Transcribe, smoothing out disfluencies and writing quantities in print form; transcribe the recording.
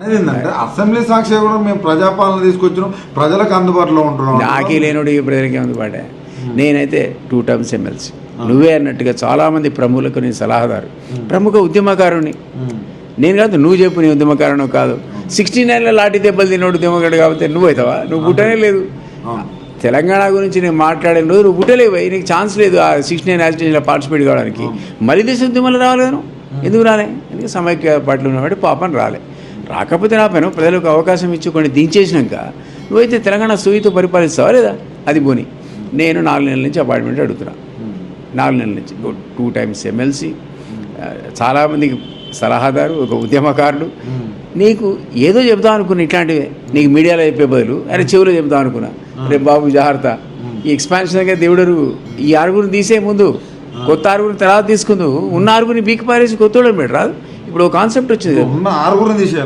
ఏంటంటే అసెంబ్లీ సాక్షి కూడా మేము ప్రజాపాలన తీసుకొచ్చినాం, ప్రజలకు అందుబాటులో ఉంటున్నాం. నాకే లేనుడు ఈ ప్రజలకి అందుబాటే. నేనైతే 2 టర్మ్స్ ఎమ్మెల్సీ. నువ్వే అన్నట్టుగా చాలామంది ప్రముఖులకు నేను సలహాదారు, ప్రముఖ ఉద్యమకారుని నేను కాదు. నువ్వు చెప్పు నీ ఉద్యమకారుడు కాదు. 69లో లాఠీ దెబ్బలు తిన్నోడు ఉద్యమకారుడు కాబట్టి నువ్వు అవుతావా? నువ్వు పుట్టనే లేదు. తెలంగాణ గురించి నేను మాట్లాడిన రోజు నువ్వు పుట్టలేవు, నీకు ఛాన్స్ లేదు ఆ 69 యాజిటేషన్లో పార్టిసిపేట్ కావడానికి. మళ్ళీ దేశ ఉద్యమాలు రావాలి కదా, ఎందుకు రాలే? ఎందుకు సమైక్య పార్టీలు ఉన్నవాటి పాపం రాలే. రాకపోతే నా పైన ప్రజలకు అవకాశం ఇచ్చి కొన్ని దించేసినాక నువ్వైతే తెలంగాణ సూయితో పరిపాలిస్తావా లేదా? అది పోని. నేను 4 నెలల నుంచి అపాయింట్మెంట్ అడుగుతున్నా, 4 నెలల నుంచి 2 టైమ్స్ ఎమ్మెల్సీ, చాలామందికి సలహాదారు, ఒక ఉద్యమకారుడు. నీకు ఏదో చెప్దాం అనుకున్నా ఇట్లాంటివే, నీకు మీడియాలో చెప్పే బదులు అరే చెవులో చెప్దాం అనుకున్నా. రేపు బాబు జాగ్రత్త, ఈ ఎక్స్పాన్షన్గా దేవుడు ఈ 6 తీసే ముందు కొత్త 6 తర్వాత తీసుకుందు, ఉన్న 6 బీక్ పారేసి కొత్త పెట్టరాదు. ఇప్పుడు ఒక కాన్సెప్ట్ వచ్చింది, ఉన్న 6 తీసే